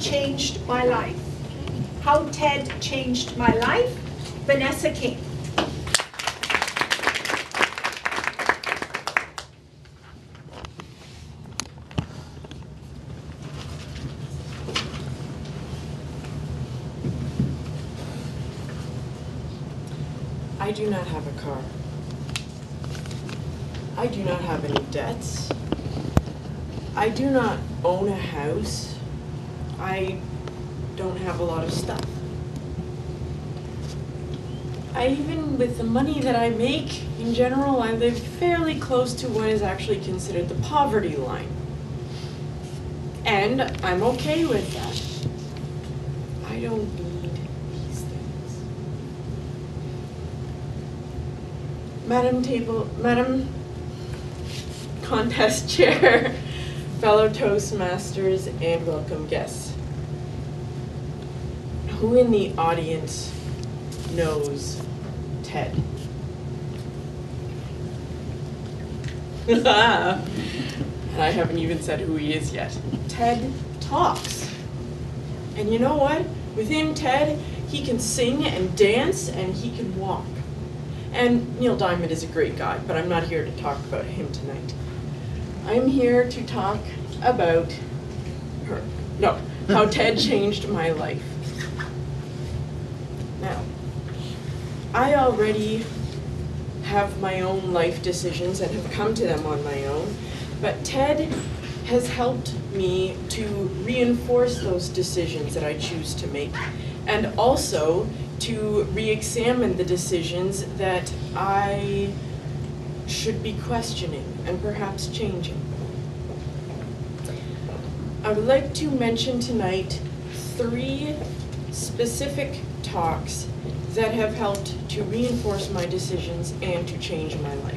changed my life. How TED changed my life, Vanessa King. I do not have a car. I do not have any debts. I do not own a house. I don't have a lot of stuff. Even with the money that I make, in general, I live fairly close to what is actually considered the poverty line. And I'm okay with that. I don't need these things. Madam Contest Chair, fellow Toastmasters, and welcome guests. Who in the audience knows TED? And I haven't even said who he is yet. TED talks. And you know what? Within TED, he can sing and dance and he can walk. And Neil Diamond is a great guy, but I'm not here to talk about him tonight. I'm here to talk about her. No, how TED changed my life. Now, I already have my own life decisions and have come to them on my own, but TED has helped me to reinforce those decisions that I choose to make, and also to re-examine the decisions that I should be questioning and perhaps changing. I would like to mention tonight 3 specific talks that have helped to reinforce my decisions and to change my life.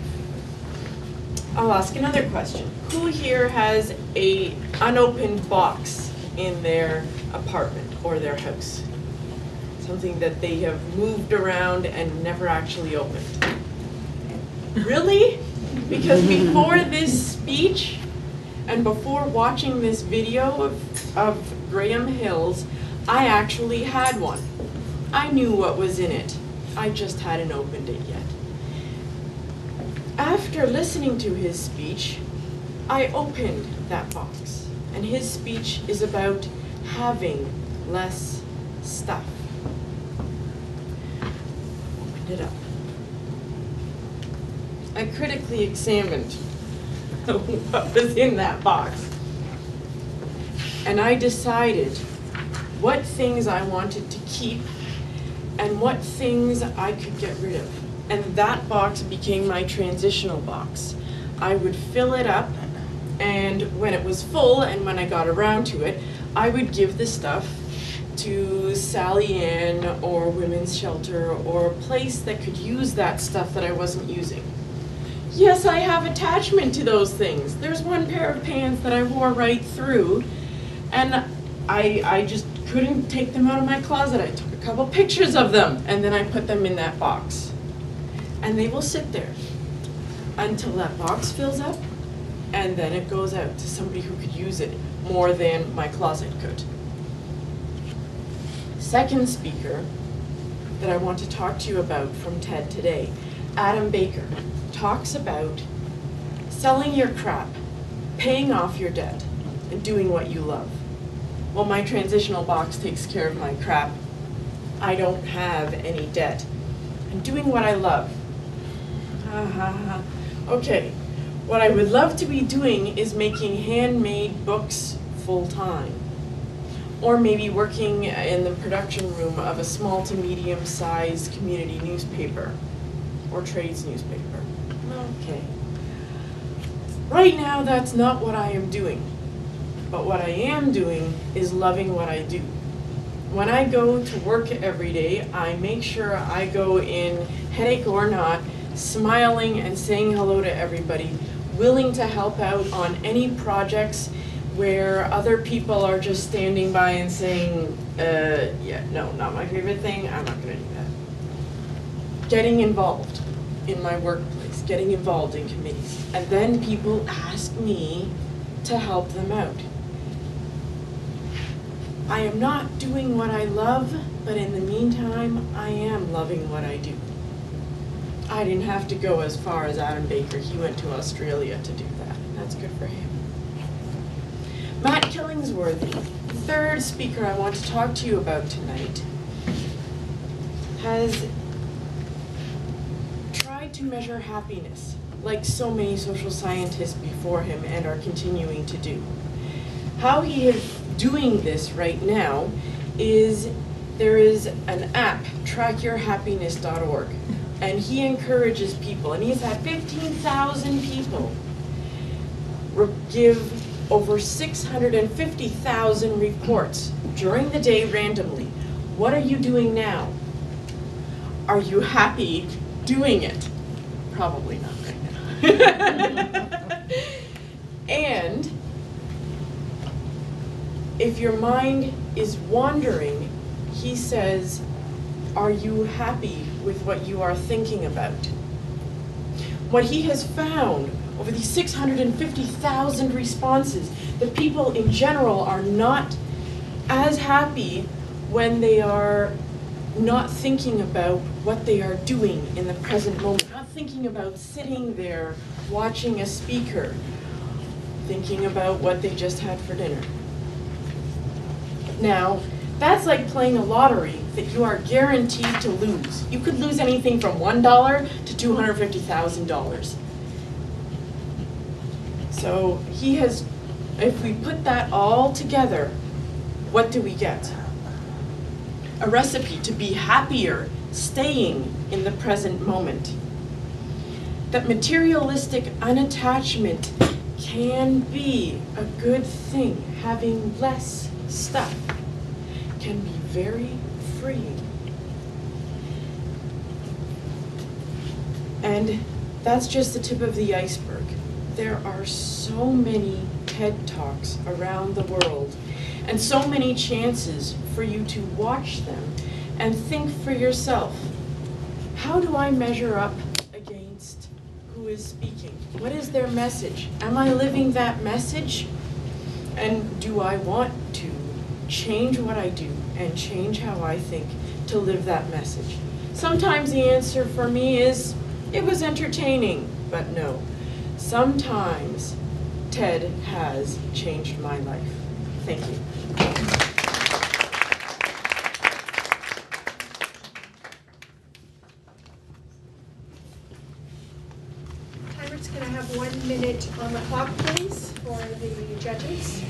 I'll ask another question. Who here has an unopened box in their apartment or their house? Something that they have moved around and never actually opened. Really? Because before this speech and before watching this video of Graham Hill's, I actually had one. I knew what was in it. I just hadn't opened it yet. After listening to his speech, I opened that box. And his speech is about having less stuff. Opened it up. I critically examined what was in that box. And I decided what things I wanted to keep and what things I could get rid of. And that box became my transitional box. I would fill it up, and when it was full and when I got around to it, I would give the stuff to Sally Ann or Women's Shelter or a place that could use that stuff that I wasn't using. Yes, I have attachment to those things. There's one pair of pants that I wore right through, and I just couldn't take them out of my closet. I took a couple pictures of them, and then I put them in that box. And they will sit there until that box fills up, and then it goes out to somebody who could use it more than my closet could. Second speaker that I want to talk to you about from TED today, Adam Baker, talks about selling your crap, paying off your debt, and doing what you love. Well, my transitional box takes care of my crap. I don't have any debt. And doing what I love. Okay, what I would love to be doing is making handmade books full-time. Or maybe working in the production room of a small to medium-sized community newspaper or trades newspaper. Okay. Right now, that's not what I am doing. But what I am doing is loving what I do. When I go to work every day, I make sure I go in, headache or not, smiling and saying hello to everybody, willing to help out on any projects where other people are just standing by and saying, yeah, no, not my favorite thing, I'm not gonna do that. Getting involved in my workplace, getting involved in committees, and then people ask me to help them out. I am not doing what I love, but in the meantime, I am loving what I do. I didn't have to go as far as Adam Baker. He went to Australia to do that, and that's good for him. Matt Killingsworthy, the third speaker I want to talk to you about tonight, has tried to measure happiness, like so many social scientists before him and are continuing to do. How he is doing this right now is there is an app, trackyourhappiness.org, and he encourages people, and he's had 15,000 people give over 650,000 reports during the day randomly. What are you doing now? Are you happy doing it? Probably not right now. And if your mind is wandering, he says, are you happy with what you are thinking about? What he has found over these 650,000 responses, that people in general are not as happy when they are not thinking about what they are doing in the present moment, not thinking about sitting there watching a speaker, thinking about what they just had for dinner. Now, that's like playing a lottery that you are guaranteed to lose. You could lose anything from $1 to $250,000. So he has, if we put that all together, what do we get? A recipe to be happier, staying in the present moment. That materialistic unattachment can be a good thing. Having less stuff can be very freeing. And that's just the tip of the iceberg. There are so many TED Talks around the world and so many chances for you to watch them and think for yourself, how do I measure up against who is speaking? What is their message? Am I living that message? And do I want to change what I do and change how I think to live that message? Sometimes the answer for me is, it was entertaining, but no. Sometimes TED has changed my life. Thank you. Timer's going to have 1 minute on the clock, please, for the judges.